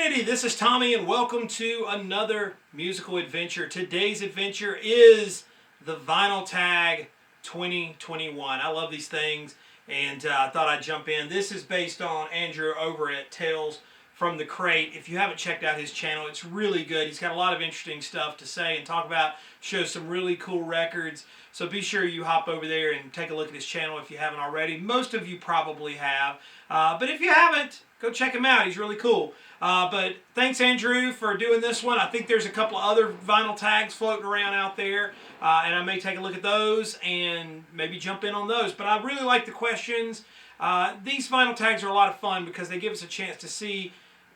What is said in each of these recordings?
community, this is Tommy and welcome to another musical adventure. Today's adventure is the Vinyl Tag 2021. I love these things and I thought I'd jump in. This is based on Andrew over at Tales from the Crate. If you haven't checked out his channel, it's really good. He's got a lot of interesting stuff to say and talk about, shows some really cool records. So be sure you hop over there and take a look at his channel if you haven't already. Most of you probably have. But if you haven't, go check him out. He's really cool. But thanks, Andrew, for doing this one. I think there's a couple of other vinyl tags floating around out there. And I may take a look at those and maybe jump in on those. But I really like the questions. These vinyl tags are a lot of fun because they give us a chance to see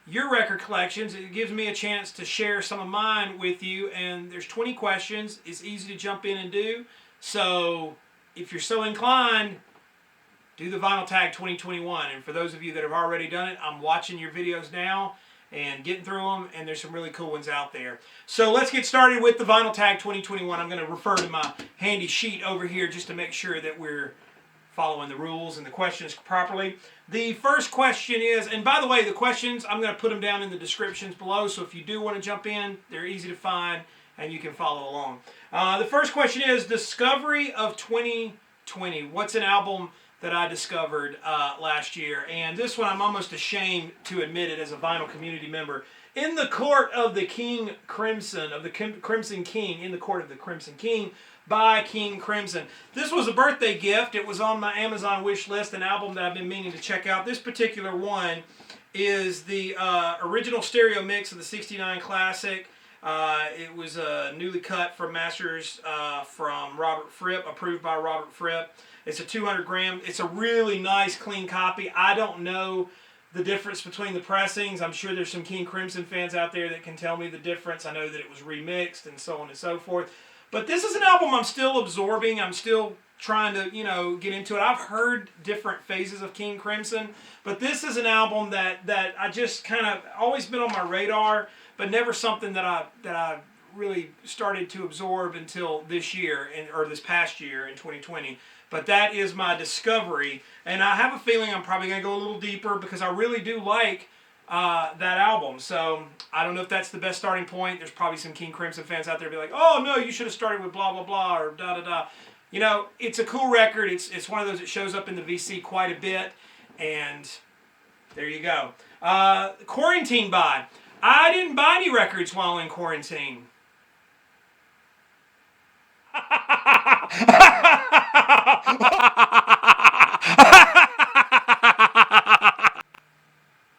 your record collections. It gives me a chance to share some of mine with you. And there's 20 questions. It's easy to jump in and do. So if you're so inclined, do the Vinyl Tag 2021. And for those of you that have already done it, I'm watching your videos now and getting through them, and there's some really cool ones out there. So let's get started with the Vinyl Tag 2021. I'm going to refer to my handy sheet over here just to make sure that we're following the rules and the questions properly. The first question is, and by the way, the questions, I'm going to put them down in the descriptions below, so if you do want to jump in, they're easy to find and you can follow along. The first question is, Discovery of 2020. What's an album that I discovered last year? And this one I'm almost ashamed to admit it as a vinyl community member. In the Court of the King Crimson, of the Crimson King, In the Court of the Crimson King by King Crimson. This was a birthday gift. It was on my Amazon wish list, an album that I've been meaning to check out. This particular one is the original stereo mix of the 69 Classic. It was newly cut from masters from Robert Fripp, approved by Robert Fripp. It's a 200 gram. It's a really nice, clean copy. I don't know the difference between the pressings. I'm sure there's some King Crimson fans out there that can tell me the difference. I know that it was remixed and so on and so forth. But this is an album I'm still absorbing. I'm still trying to, get into it. I've heard different phases of King Crimson, but this is an album that I just kind of always been on my radar, but never something that I really started to absorb until this year, or this past year in 2020. But that is my discovery, and I have a feeling I'm probably going to go a little deeper because I really do like that album. So I don't know if that's the best starting point. There's probably some King Crimson fans out there be like, oh no, you should have started with blah blah blah or da da da. It's a cool record. It's one of those that shows up in the VC quite a bit, and there you go. Quarantine by. I didn't buy any records while in quarantine.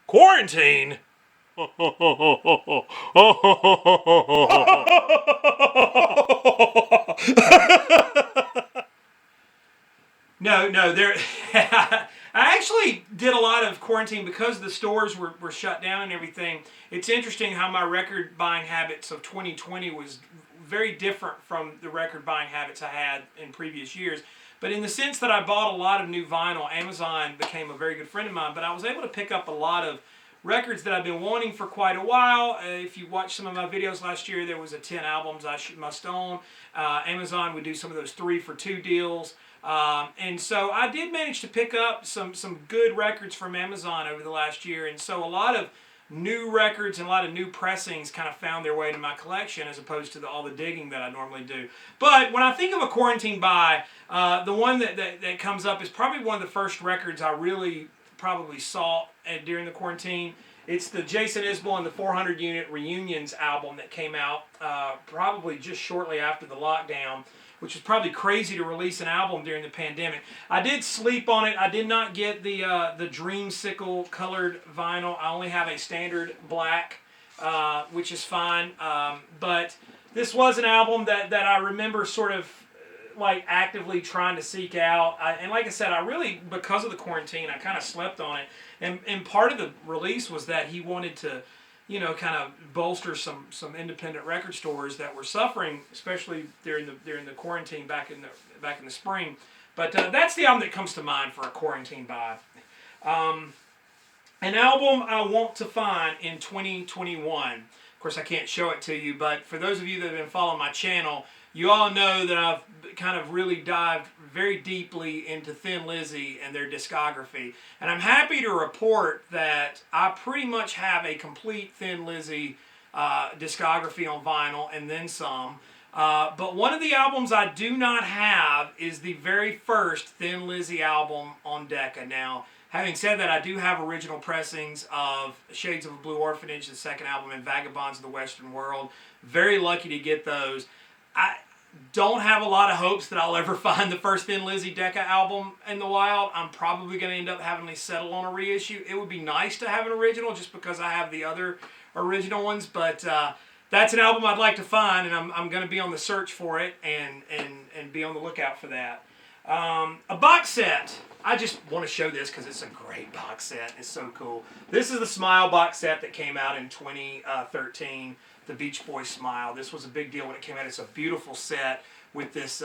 Quarantine? No, there. I actually did a lot of quarantine because the stores were shut down and everything. It's interesting how my record buying habits of 2020 was very different from the record buying habits I had in previous years. But in the sense that I bought a lot of new vinyl, Amazon became a very good friend of mine, but I was able to pick up a lot of records that I've been wanting for quite a while. If you watched some of my videos last year, there was a 10 albums I must own. Amazon would do some of those 3-for-2 deals. And so I did manage to pick up some good records from Amazon over the last year. And so a lot of new records and a lot of new pressings kind of found their way to my collection as opposed to all the digging that I normally do. But when I think of a quarantine buy, the one that comes up is probably one of the first records I really probably saw during the quarantine. It's the Jason Isbell and the 400 Unit Reunions album that came out probably just shortly after the lockdown, which was probably crazy to release an album during the pandemic. I did sleep on it. I did not get the Dreamsicle colored vinyl. I only have a standard black, which is fine. But this was an album that I remember sort of like actively trying to seek out. And like I said, I really, because of the quarantine, I kind of slept on it. And part of the release was that he wanted to, kind of bolster some independent record stores that were suffering, especially during the quarantine back in the spring. But that's the album that comes to mind for a quarantine buy. An album I want to find in 2021. Of course, I can't show it to you, but for those of you that have been following my channel, you all know that I've kind of really dived very deeply into Thin Lizzy and their discography. And I'm happy to report that I pretty much have a complete Thin Lizzy discography on vinyl and then some. But one of the albums I do not have is the very first Thin Lizzy album on Decca. Now, having said that, I do have original pressings of Shades of a Blue Orphanage, the second album, and Vagabonds of the Western World. Very lucky to get those. I don't have a lot of hopes that I'll ever find the first Thin Lizzy Decca album in the wild. I'm probably going to end up having to settle on a reissue. It would be nice to have an original just because I have the other original ones, but that's an album I'd like to find, and I'm going to be on the search for it and be on the lookout for that. A box set. I just want to show this because it's a great box set. It's so cool. This is the Smile box set that came out in 2013, the Beach Boys Smile. This was a big deal when it came out. It's a beautiful set with this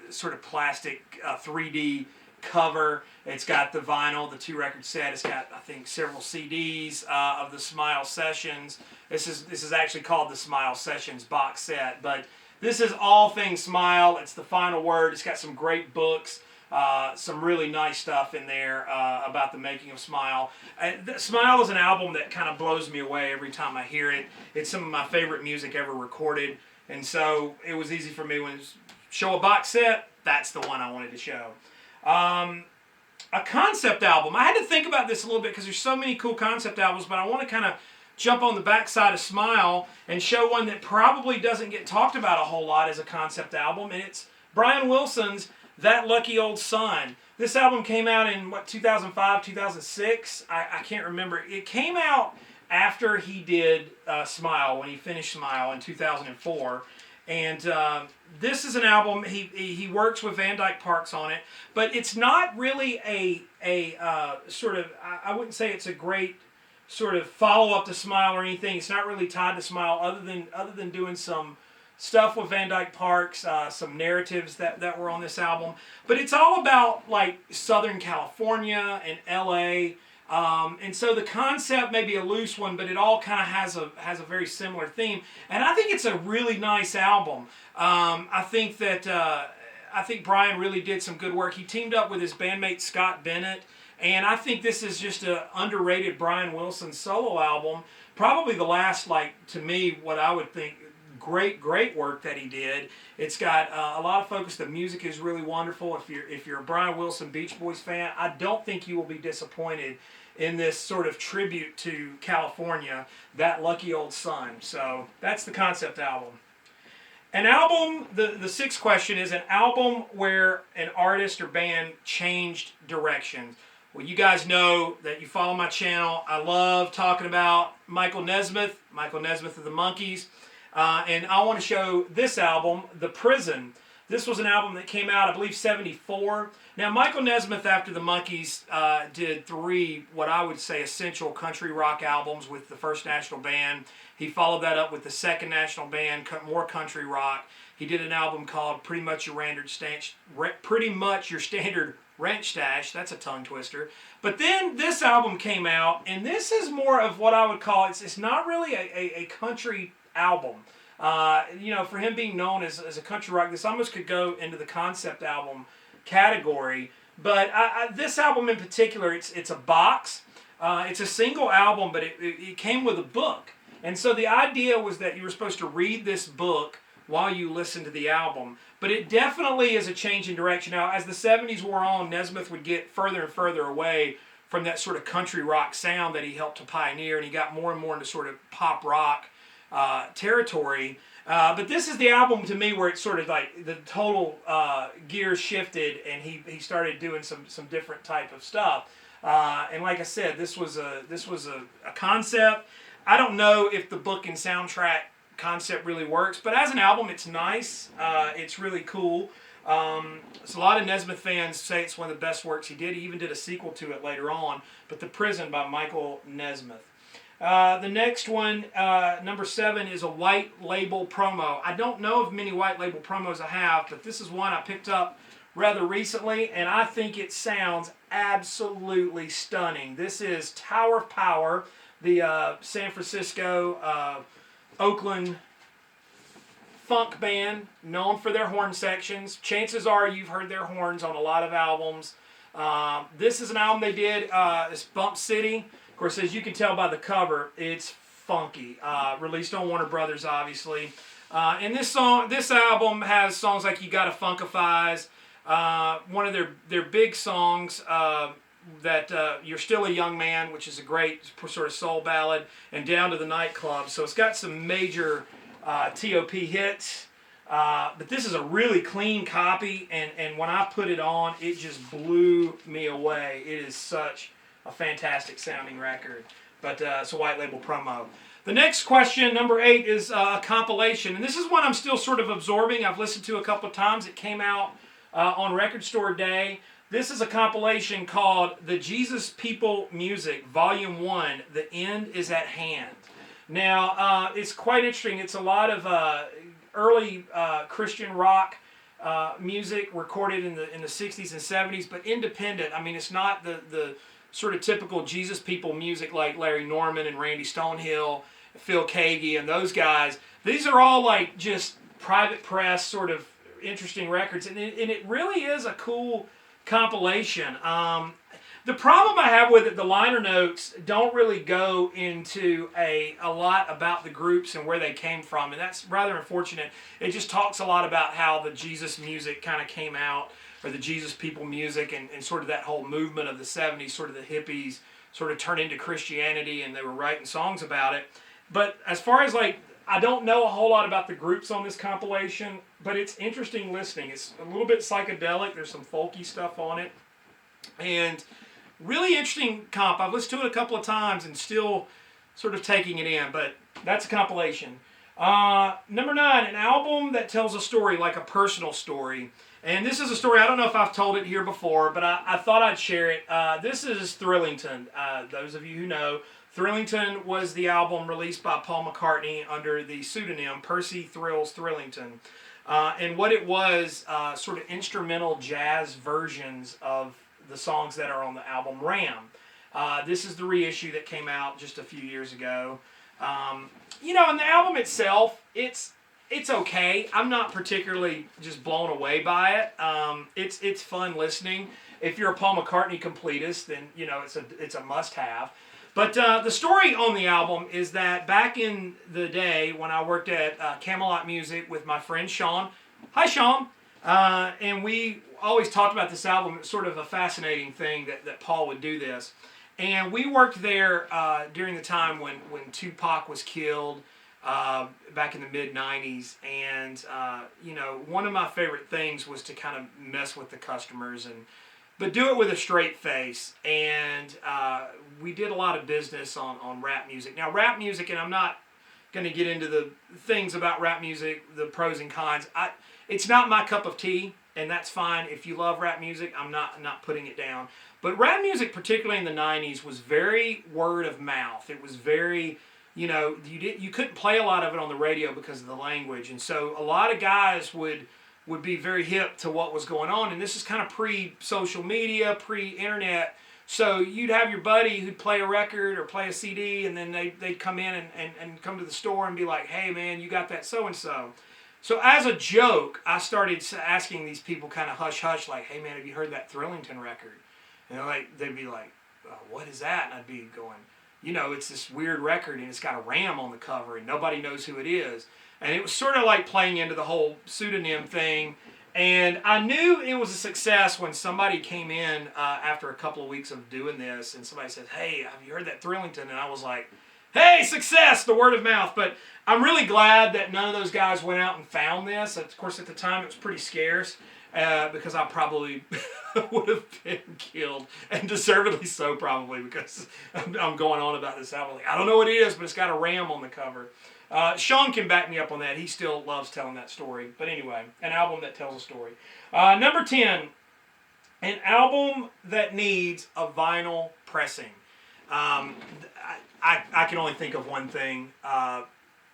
sort of plastic 3D cover. It's got the vinyl, the 2-record set. It's got, I think, several CDs of the Smile Sessions. This is actually called the Smile Sessions box set, but this is all things Smile. It's the final word. It's got some great books, some really nice stuff in there about the making of Smile. Smile is an album that kind of blows me away every time I hear it. It's some of my favorite music ever recorded, and so it was easy for me when show a box set, that's the one I wanted to show. A concept album. I had to think about this a little bit because there's so many cool concept albums, but I want to kind of jump on the backside of Smile and show one that probably doesn't get talked about a whole lot as a concept album, and it's Brian Wilson's That Lucky Old Son. This album came out in, 2005, 2006? I can't remember. It came out after he did Smile, when he finished Smile in 2004. And this is an album, he works with Van Dyke Parks on it, but it's not really a sort of, I wouldn't say it's a great sort of follow-up to Smile or anything. It's not really tied to Smile other than doing some stuff with Van Dyke Parks, some narratives that were on this album. But it's all about like Southern California and LA. And so the concept may be a loose one, but it all kind of has a very similar theme. And I think it's a really nice album. I think Brian really did some good work. He teamed up with his bandmate Scott Bennett, and I think this is just an underrated Brian Wilson solo album. Probably the last, to me, what I would think great work that he did. It's got a lot of focus. The music is really wonderful. If you're a Brian Wilson Beach Boys fan, I don't think you will be disappointed in this sort of tribute to California, That Lucky Old Son. So that's the concept album. An album, the sixth question is an album where an artist or band changed direction. Well, you guys know that you follow my channel. I love talking about Michael Nesmith of the Monkees. And I want to show this album, The Prison. This was an album that came out, I believe, 74. Now, Michael Nesmith, after the Monkees, did 3, what I would say, essential country rock albums with the First National Band. He followed that up with the Second National Band, more country rock. He did an album called Pretty Much Your Standard Ranch Stash. That's a tongue twister. But then this album came out, and this is more of what I would call, it's not really a country album. For him being known as a country rock, this almost could go into the concept album category. But this album in particular, it's a box. It's a single album, but it came with a book. And so the idea was that you were supposed to read this book while you listen to the album. But it definitely is a change in direction. Now, as the 70s wore on, Nesmith would get further and further away from that sort of country rock sound that he helped to pioneer, and he got more and more into sort of pop rock territory. But this is the album to me where it's sort of like the total gears shifted, and he started doing some different type of stuff. And like I said, this was a concept. I don't know if the book and soundtrack concept really works, but as an album, it's nice. It's really cool. So a lot of Nesmith fans say it's one of the best works he did. He even did a sequel to it later on, but The Prison by Michael Nesmith. The next one, number 7, is a white label promo. I don't know of many white label promos I have, but this is one I picked up rather recently, and I think it sounds absolutely stunning. This is Tower of Power, the San Francisco, Oakland funk band known for their horn sections. Chances are you've heard their horns on a lot of albums. This is an album they did. It's Bump City. Of course, as you can tell by the cover, it's funky. Released on Warner Brothers, obviously. And this album has songs like "You Gotta Funkifies," one of their big songs. That "You're Still a Young Man," which is a great sort of soul ballad, and "Down to the Nightclub." So it's got some major TOP hits, but this is a really clean copy, and when I put it on, it just blew me away. It is such a fantastic sounding record, but it's a white label promo. The next question, number 8, is a compilation, and this is one I'm still sort of absorbing. I've listened to a couple of times. It came out on Record Store Day. This is a compilation called The Jesus People Music, Volume 1, The End is at Hand. Now, it's quite interesting. It's a lot of early Christian rock music recorded in the 60s and 70s, but independent. I mean, it's not the sort of typical Jesus People music like Larry Norman and Randy Stonehill, Phil Keaggy, and those guys. These are all like just private press sort of interesting records, and it really is a cool compilation. The problem I have with it, the liner notes don't really go into a lot about the groups and where they came from, and that's rather unfortunate. It just talks a lot about how the Jesus music kind of came out, or the Jesus People music, and sort of that whole movement of the 70s, sort of the hippies sort of turned into Christianity, and they were writing songs about it. But as far as like, I don't know a whole lot about the groups on this compilation, but it's interesting listening. It's a little bit psychedelic. There's some folky stuff on it. And really interesting comp. I've listened to it a couple of times and still sort of taking it in, but that's a compilation. Number 9, an album that tells a story, like a personal story. And this is a story, I don't know if I've told it here before, but I thought I'd share it. This is Thrillington. Those of you who know, Thrillington was the album released by Paul McCartney under the pseudonym Percy Thrills Thrillington. And what it was, sort of instrumental jazz versions of the songs that are on the album Ram. This is the reissue that came out just a few years ago. And the album itself, it's okay. I'm not particularly just blown away by it. It's fun listening. If you're a Paul McCartney completist, then it's a must-have. But the story on the album is that back in the day when I worked at Camelot Music with my friend Sean, hi Sean, and we always talked about this album. It's sort of a fascinating thing that Paul would do this. And we worked there during the time when Tupac was killed back in the mid-90s. And, one of my favorite things was to kind of mess with the customers but do it with a straight face. And we did a lot of business on rap music. Now, rap music, and I'm not going to get into the things about rap music, the pros and cons. It's not my cup of tea, and that's fine. If you love rap music, I'm not putting it down. But rap music, particularly in the 90s, was very word of mouth. It was very, you couldn't play a lot of it on the radio because of the language. And so a lot of guys would be very hip to what was going on. And this is kind of pre-social media, pre-internet. So you'd have your buddy who'd play a record or play a CD, and then they'd come in and come to the store and be like, hey man, you got that so-and-so. So as a joke, I started asking these people kind of hush-hush, like, hey man, have you heard that Thrillington record? And they'd be like, what is that? And I'd be going, it's this weird record, and it's got a ram on the cover, and nobody knows who it is. And it was sort of like playing into the whole pseudonym thing. And I knew it was a success when somebody came in after a couple of weeks of doing this, and somebody said, hey, have you heard that Thrillington? And I was like, hey, success, the word of mouth. But I'm really glad that none of those guys went out and found this. Of course, at the time, it was pretty scarce because I probably would have been killed, and deservedly so probably, because I'm going on about this album. Like, I don't know what it is, but it's got a ram on the cover. Sean can back me up on that. He still loves telling that story. But anyway, an album that tells a story. Number 10, an album that needs a vinyl pressing. I can only think of one thing.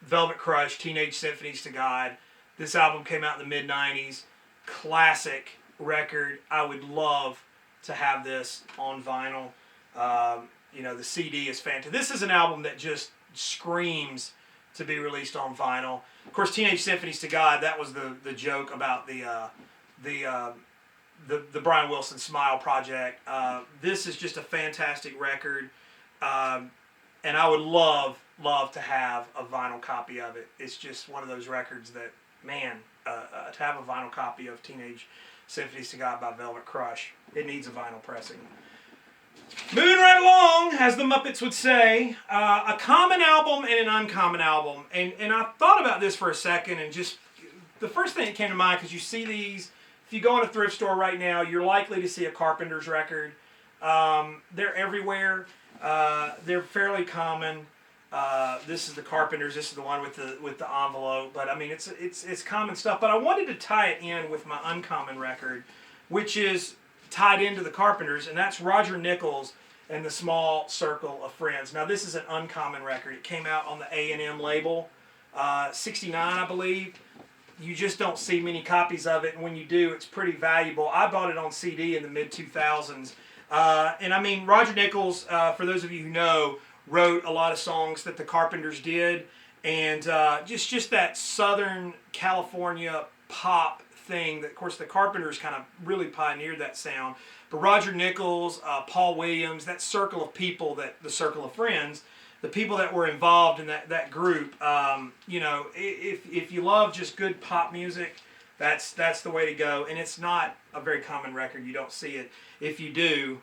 Velvet Crush, Teenage Symphonies to God. This album came out in the mid-90s. Classic record. I would love to have this on vinyl. The CD is fantastic. This is an album that just screams to be released on vinyl. Of course, Teenage Symphonies to God, that was the joke about the Brian Wilson Smile project. This is just a fantastic record, and I would love to have a vinyl copy of it. It's just one of those records that, man, to have a vinyl copy of Teenage Symphonies to God by Velvet Crush, it needs a vinyl pressing. Moving right along, as the Muppets would say, a common album and an uncommon album. And I thought about this for a second, and just the first thing that came to mind, because you see these, if you go in a thrift store right now, you're likely to see a Carpenter's record. They're everywhere. They're fairly common. This is the Carpenters. This is the one with the envelope. But I mean, it's common stuff. But I wanted to tie it in with my uncommon record, which is tied into the Carpenters, and that's Roger Nichols and the Small Circle of Friends. Now, this is an uncommon record. It came out on the A&M label, 69, I believe. You just don't see many copies of it, and when you do, it's pretty valuable. I bought it on CD in the mid-2000s. And I mean, Roger Nichols, for those of you who know, wrote a lot of songs that the Carpenters did, and just that Southern California pop thing that, of course, the Carpenters kind of really pioneered that sound. But Roger Nichols, Paul Williams, that circle of people, the circle of friends, the people that were involved in that group, you know, if you love just good pop music, that's the way to go. And it's not a very common record. You don't see it. If you do,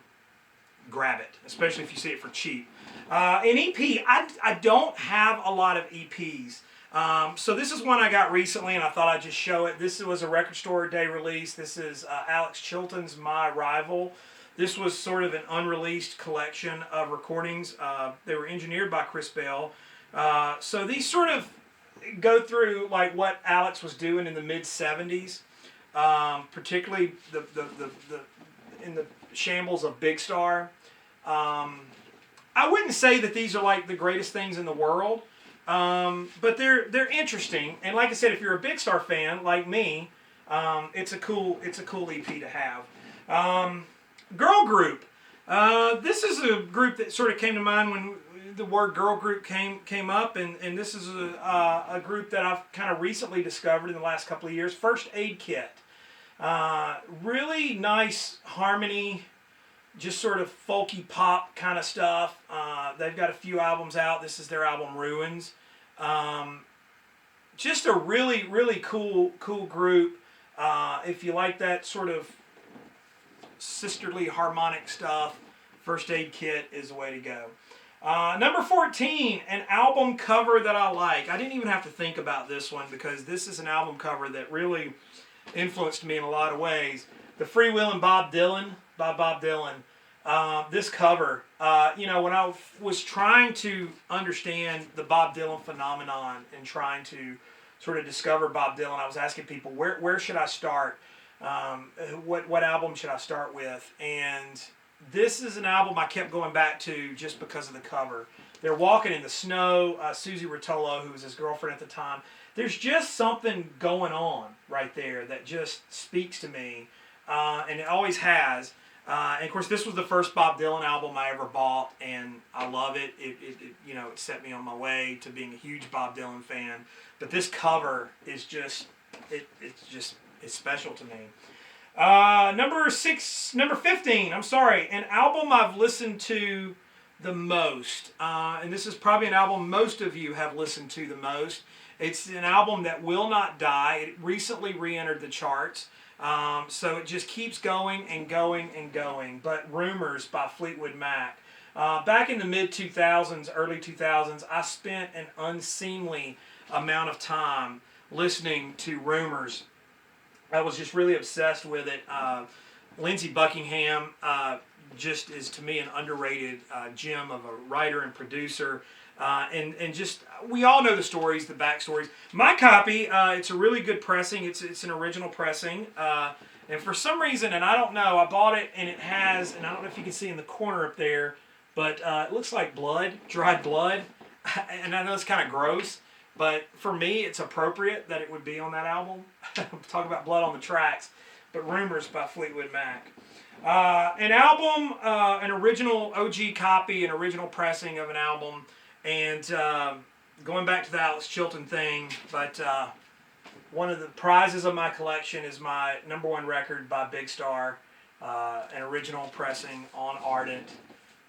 grab it, especially if you see it for cheap. An EP, I don't have a lot of EPs. So this is one I got recently, and I thought I'd just show it. This was a Record Store Day release. This is Alex Chilton's My Rival. This was sort of an unreleased collection of recordings. They were engineered by Chris Bell. So these sort of go through like what Alex was doing in the mid-70s, particularly in the shambles of Big Star. I wouldn't say that these are like the greatest things in the world. But they're interesting, and like I said, if you're a Big Star fan like me, it's a cool EP to have. Girl group. This is a group that sort of came to mind when the word girl group came up, and this is a group that I've kind of recently discovered in the last couple of years. First Aid Kit. Really nice harmony. Just sort of folky pop kind of stuff. They've got a few albums out. This is their album Ruins. Just a really, really cool group. If you like that sort of sisterly harmonic stuff, First Aid Kit is the way to go. Number 14, an album cover that I like. I didn't even have to think about this one because this is an album cover that really influenced me in a lot of ways. The Freewheelin' Bob Dylan by Bob Dylan. This cover, you know, when I was trying to understand the Bob Dylan phenomenon and trying to sort of discover Bob Dylan, I was asking people, where should I start? What album should I start with? And this is an album I kept going back to just because of the cover. They're walking in the snow. Susie Rotolo, who was his girlfriend at the time. There's just something going on right there that just speaks to me, and it always has. And of course, this was the first Bob Dylan album I ever bought, and I love it. It you know, it set me on my way to being a huge Bob Dylan fan. But this cover is just it's special to me. Number 15. I'm sorry, an album I've listened to the most, and this is probably an album most of you have listened to the most. It's an album that will not die. It recently re-entered the charts. So it just keeps going and going and going. But Rumors by Fleetwood Mac. Back in the mid-2000s, early 2000s, I spent an unseemly amount of time listening to Rumors. I was just really obsessed with it. Lindsey Buckingham just is, to me, an underrated gem of a writer and producer. And just, we all know the stories, the backstories. My copy, it's a really good pressing. It's an original pressing. And for some reason, and I don't know, I bought it and it has, and I don't know if you can see in the corner up there, but it looks like blood, dried blood. And I know it's kind of gross, but for me, it's appropriate that it would be on that album. Talk about blood on the tracks. But Rumors by Fleetwood Mac. An album, an original OG copy, an original pressing of an album. And going back to the Alex Chilton thing, but one of the prizes of my collection is my #1 record by Big Star, an original pressing on Ardent.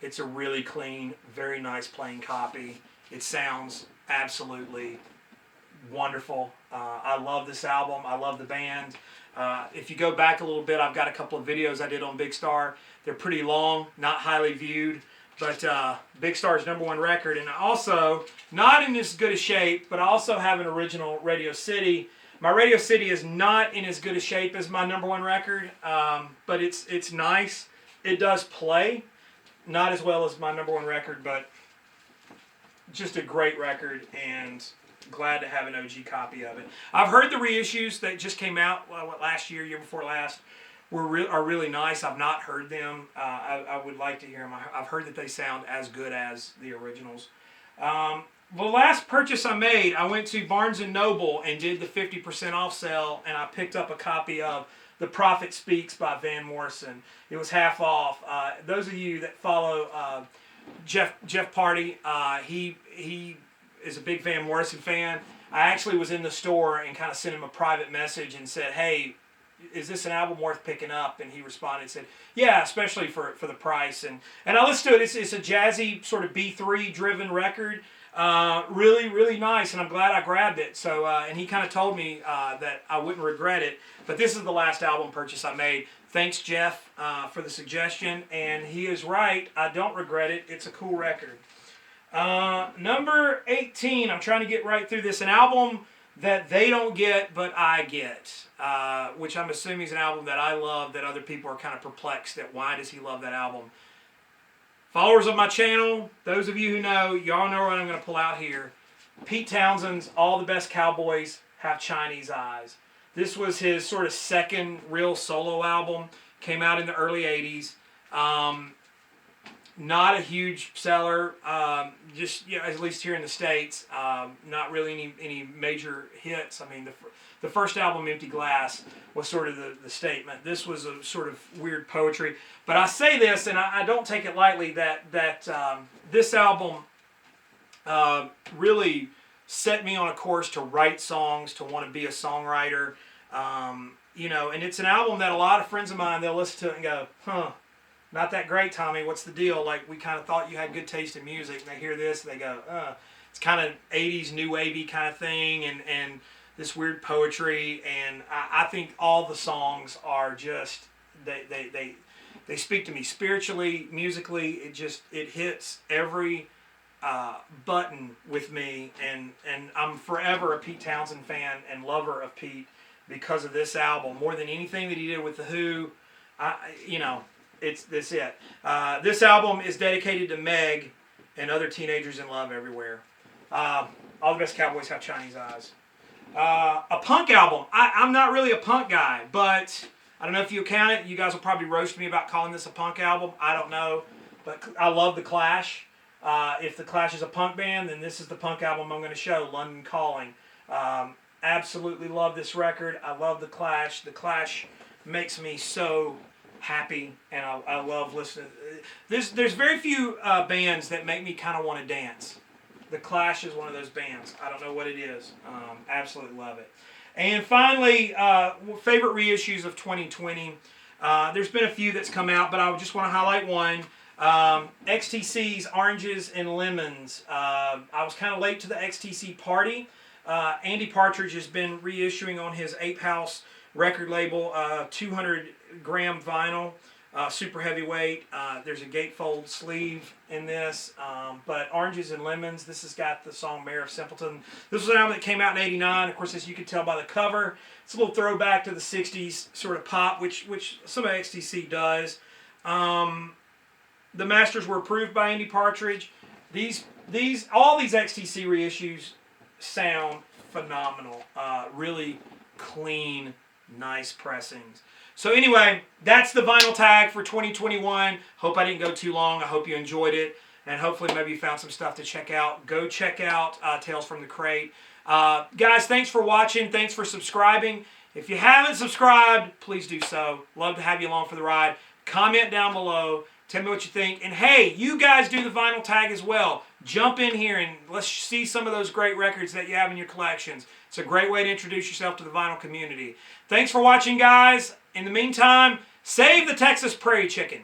It's a really clean, very nice plain copy. It sounds absolutely wonderful. I love this album. I love the band. If you go back a little bit, I've got a couple of videos I did on Big Star. They're pretty long, not highly viewed, but Big Star's #1 record. And also, not in as good a shape, but I also have an original Radio City. My Radio City is not in as good a shape as my #1 record, but it's nice. It does play, not as well as my #1 record, but just a great record, and glad to have an OG copy of it. I've heard the reissues that just came out last year before last are really nice. I've not heard them. I would like to hear them. I've heard that they sound as good as the originals. The last purchase I made, I went to Barnes & Noble and did the 50% off sale, and I picked up a copy of The Prophet Speaks by Van Morrison. It was half off. Those of you that follow Jeff Party, he is a big Van Morrison fan. I actually was in the store and kind of sent him a private message and said, hey, is this an album worth picking up? And he responded and said, yeah, especially for the price. And I listened to it. It's a jazzy sort of B3 driven record. Really, really nice, and I'm glad I grabbed it. So, and he kind of told me that I wouldn't regret it. But this is the last album purchase I made. Thanks, Jeff, for the suggestion. And he is right. I don't regret it. It's a cool record. Number 18. I'm trying to get right through this. An album that they don't get, but I get. Which I'm assuming is an album that I love, that other people are kind of perplexed at why does he love that album. Followers of my channel, those of you who know, y'all know what I'm going to pull out here. Pete Townsend's All the Best Cowboys Have Chinese Eyes. This was his sort of second real solo album. Came out in the early 80s. Not a huge seller, just at least here in the States. Not really any major hits. I mean, the first album, Empty Glass, was sort of the statement. This was a sort of weird poetry. But I say this, and I don't take it lightly, that this album really set me on a course to write songs, to want to be a songwriter. And it's an album that a lot of friends of mine, they'll listen to it and go, huh, not that great, Tommy. What's the deal? Like, we kind of thought you had good taste in music. And they hear this, and they go, it's kind of 80s new wavy kind of thing, and this weird poetry. And I think all the songs are just, they speak to me spiritually, musically. It hits every button with me, and I'm forever a Pete Townsend fan and lover of Pete because of this album. More than anything that he did with The Who, it's this it. This album is dedicated to Meg and other teenagers in love everywhere. All the Best Cowboys Have Chinese Eyes. A punk album. I'm not really a punk guy, but I don't know if you count it. You guys will probably roast me about calling this a punk album. I don't know, but I love The Clash. If The Clash is a punk band, then this is the punk album I'm going to show, London Calling. Absolutely love this record. I love The Clash. The Clash makes me so happy, and I love listening. There's very few bands that make me kind of want to dance. The Clash is one of those bands. I don't know what it is. Absolutely love it. And finally, favorite reissues of 2020. There's been a few that's come out, but I just want to highlight one. XTC's Oranges and Lemons. I was kind of late to the XTC party. Andy Partridge has been reissuing on his Ape House record label 200-gram vinyl, super heavyweight. There's a gatefold sleeve in this, but Oranges and Lemons, this has got the song Mayor of Simpleton. This was an album that came out in '89. Of course, as you can tell by the cover, it's a little throwback to the 60s sort of pop, which some of XTC does. The masters were approved by Andy Partridge. All these XTC reissues sound phenomenal. Really clean, nice pressings. So anyway, that's the vinyl tag for 2021. Hope I didn't go too long. I hope you enjoyed it. And hopefully maybe you found some stuff to check out. Go check out Tales from the Crate. Guys, thanks for watching. Thanks for subscribing. If you haven't subscribed, please do so. Love to have you along for the ride. Comment down below. Tell me what you think. And hey, you guys do the vinyl tag as well. Jump in here and let's see some of those great records that you have in your collections. It's a great way to introduce yourself to the vinyl community. Thanks for watching, guys. In the meantime, save the Texas Prairie Chicken.